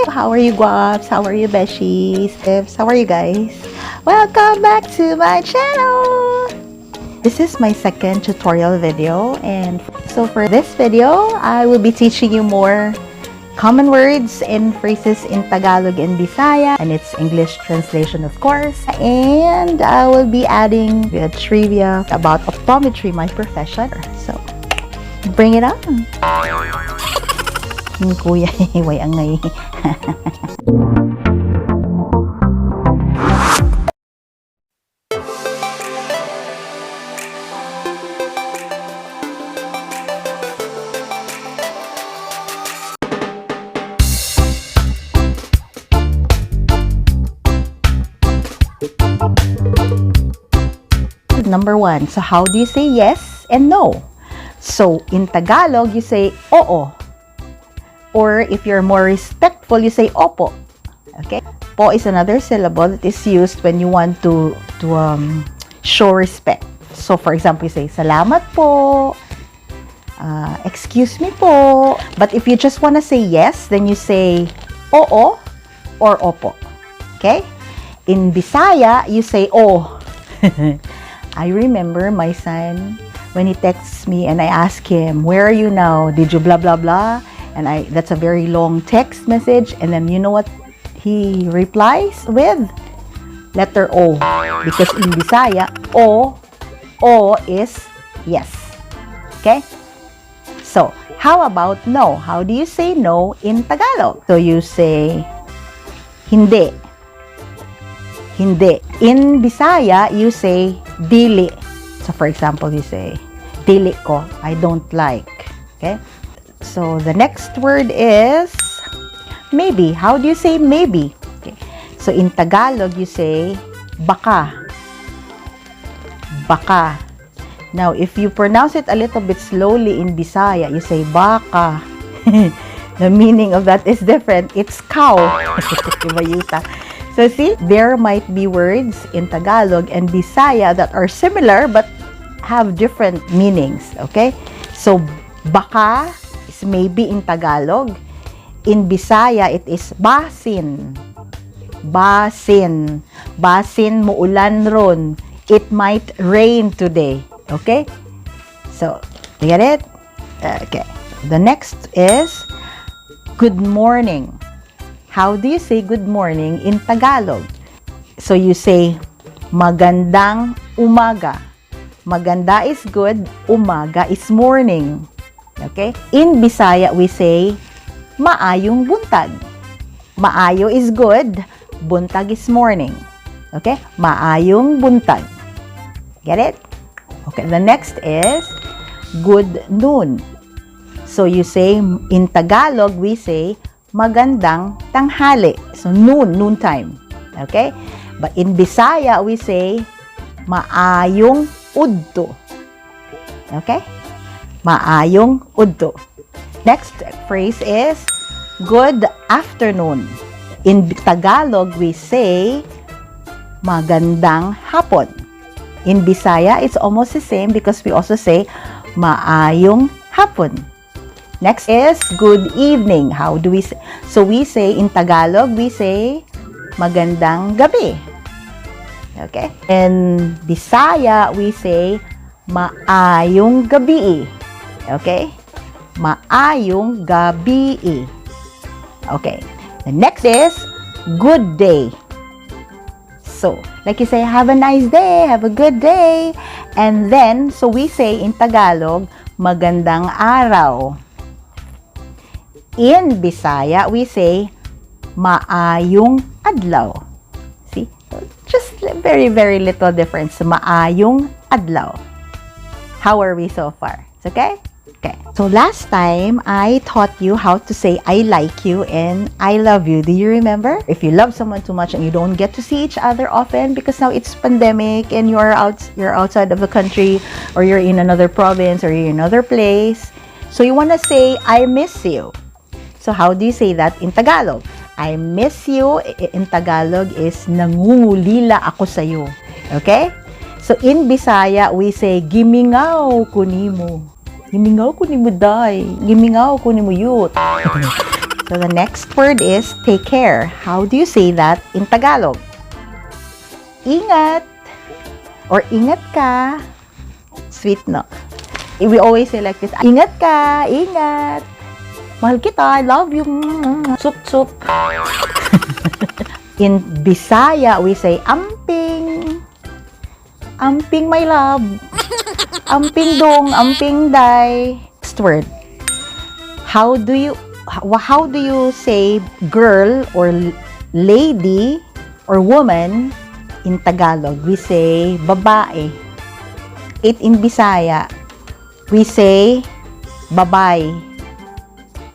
How are you, guaps? How are you, beshies? How are you guys? Welcome back to my channel! This is my second tutorial video, and so for this video, I will be teaching you more common words and phrases in Tagalog and Bisaya, and it's English translation, of course. And I will be adding a trivia about optometry, my profession. So, bring it on! Kuya, way angay. Number one, so how do you say yes and no? So in Tagalog, you say oo. Or if you're more respectful, you say opo. Okay? Po is another syllable that is used when you want to show respect. So for example, you say salamat po, excuse me po. But if you just want to say yes, then you say oo or opo. Okay? In Bisaya, you say oh. I remember my son when he texts me and I ask him, where are you now? Did you blah blah blah? And that's a very long text message, and then you know what he replies with? Letter O. Because in Bisaya, O is yes. Okay? So, how about no? How do you say no in Tagalog? So you say hindi. Hindi. In Bisaya, you say dili. So for example, you say dili ko, I don't like. Okay? So the next word is maybe. How do you say maybe? Okay. So in Tagalog, you say baka. Baka. Now, if you pronounce it a little bit slowly in Bisaya, you say baka. The meaning of that is different. It's cow. So see, there might be words in Tagalog and Bisaya that are similar but have different meanings. Okay? So baka is maybe in Tagalog. In Bisaya, it is basin. Basin. Basin, muulan ron. It might rain today. Okay? So, you get it? Okay. The next is good morning. How do you say good morning in Tagalog? So, you say magandang umaga. Maganda is good, umaga is morning. Okay? In Bisaya, we say maayong buntag. Maayo is good, buntag is morning. Okay? Maayong buntag. Get it? Okay, the next is good noon. So you say, in Tagalog, we say magandang tanghali. So noon time. Okay? But in Bisaya, we say maayong udto. Okay? Maayong udto. Next phrase is good afternoon. In Tagalog, we say magandang hapon. In Bisaya, it's almost the same because we also say maayong hapon. Next is good evening. How do we say? So we say in Tagalog, we say magandang gabi. Okay? In Bisaya, we say maayong gabi. Okay? Maayong gabi. Okay. The next is good day. So, like you say, have a nice day, have a good day. And then, so we say in Tagalog, magandang araw. In Bisaya, we say maayong adlaw. See? Just very, very little difference. Maayong adlaw. How are we so far? It's okay? Okay. So last time, I taught you how to say I like you and I love you. Do you remember? If you love someone too much and you don't get to see each other often because now it's pandemic and you're outside of the country, or you're in another province, or you're in another place, so you want to say I miss you. So how do you say that in Tagalog? I miss you in Tagalog is nangungulila ako sa'yo. Okay? So in Bisaya, we say gimingaw ko nimo. Gimingaw ko nimo day. Gimingaw ko nimo yut. So the next word is take care. How do you say that in Tagalog? Ingat or ingat ka. Sweet, no? We always say like this, ingat ka, ingat. Mahal kita, I love you. Sup, sup. In Bisaya, we say amping. Amping, my love. Amping dong, amping day. Next word. How do you say girl or lady or woman in Tagalog? We say babae. In Bisaya, we say babay.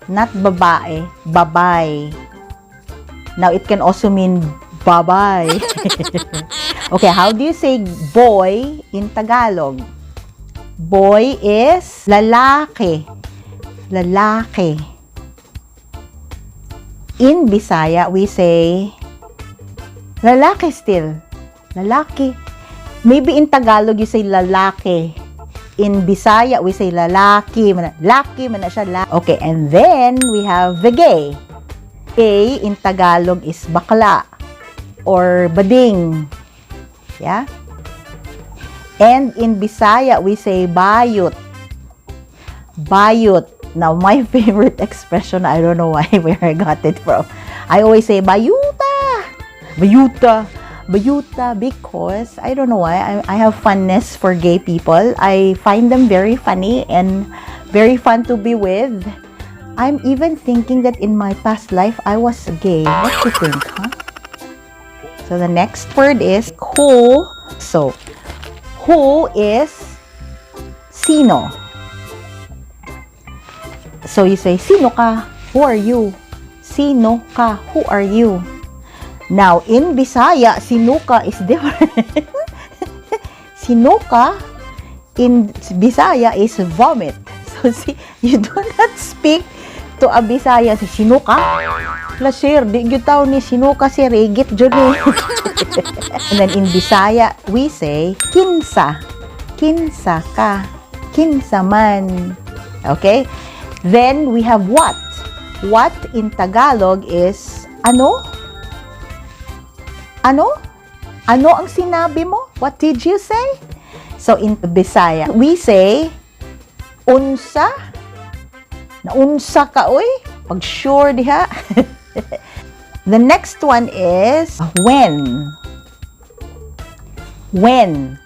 Not babae, babay. Now, it can also mean babay. Okay, how do you say boy in Tagalog? Boy is lalaki. Lalaki. In Bisaya, we say lalaki still. Lalaki. Maybe in Tagalog, you say lalaki. In Bisaya, we say lalaki. Laki, man na siya. Okay, and then we have the gay. Gay in Tagalog is bakla or bading. Yeah? And in Bisaya, we say bayot. Bayot. Now, my favorite expression, I don't know where I got it from. I always say bayuta. Bayuta. Bayuta, because I don't know why I have funness for gay people. I find them very funny and very fun to be with. I'm even thinking that in my past life I was gay. What do you think, huh? So the next word is who. So who is sino? So you say sino ka? Who are you? Sino ka? Who are you? Now, in Bisaya, sinuka is different. Sinuka in Bisaya is vomit. So, you do not speak to a Bisaya, sinuka. Lasir, di gyud taw ni sinuka si Regit Johnny. And then in Bisaya, we say kinsa. Kinsa ka. Kinsa man. Okay? Then, we have what. What in Tagalog is ano? Ano? Ano ang sinabi mo? What did you say? So, in Bisaya, we say, unsa? Naunsa ka, oy? Pag sure diha. The next one is, when. When.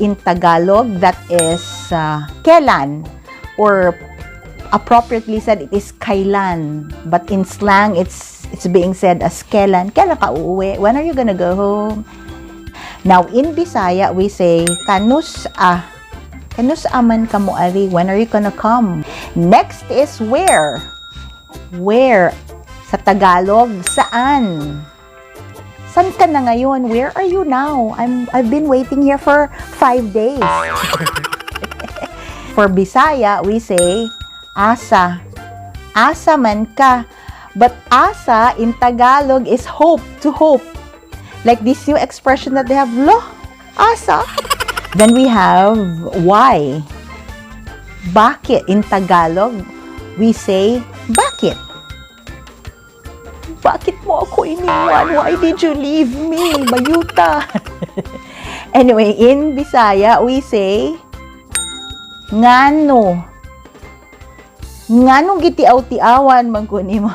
In Tagalog, that is, kailan. Or, appropriately said, it is kailan. But in slang, it's being said as kailan. Kailan ka uuwi? When are you gonna go home? Now, in Bisaya, we say, kanus-a. Kanus-a man ka mo ari. When are you gonna come? Next is where. Where? Sa Tagalog, saan? Saan ka na ngayon? Where are you now? I've been waiting here for 5 days. For Bisaya, we say, asa. Asa man ka. But asa in Tagalog is hope, to hope. Like this new expression that they have, lo, asa. Then we have why. Bakit in Tagalog, we say, bakit. Bakit mo ako iniwan? Why did you leave me? Bayuta. Anyway, in Bisaya, we say, ngano. Nganong gitiaw-tiawan man ko ni mo.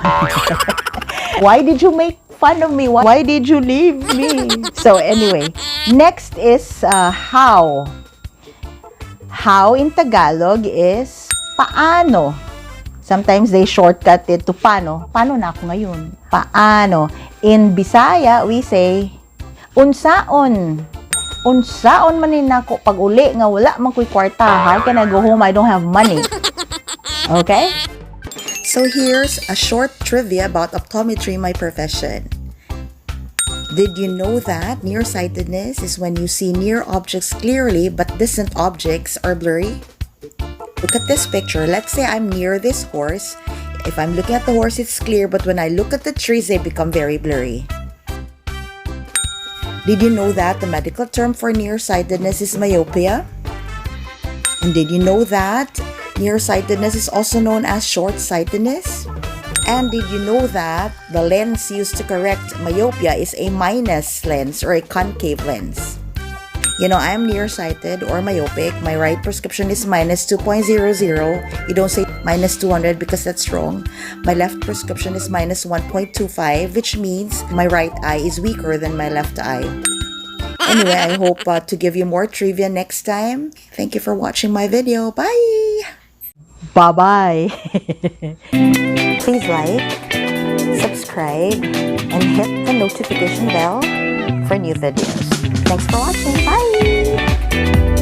Why did you make fun of me? Why did you leave me? So anyway, next is how. How in Tagalog is paano. Sometimes they shortcut it to paano. Paano na ako ngayon? Paano. In Bisaya, we say unsaon. Unsaon man ni nako pag uli nga wala man ko'y kwarta. How can I go home? I don't have money. Okay? So here's a short trivia about optometry, my profession. Did you know that nearsightedness is when you see near objects clearly but distant objects are blurry? Look at this picture. Let's say I'm near this horse. If I'm looking at the horse, it's clear, but when I look at the trees, they become very blurry. Did you know that the medical term for nearsightedness is myopia? And did you know that nearsightedness is also known as short-sightedness? And did you know that the lens used to correct myopia is a minus lens or a concave lens? You know, I'm nearsighted or myopic. My right prescription is minus 2.00. You don't say minus 200 because that's wrong. My left prescription is minus 1.25, which means my right eye is weaker than my left eye. Anyway, I hope to give you more trivia next time. Thank you for watching my video. Bye! Bye-bye. Please like, subscribe, and hit the notification bell for new videos. Thanks for watching. Bye!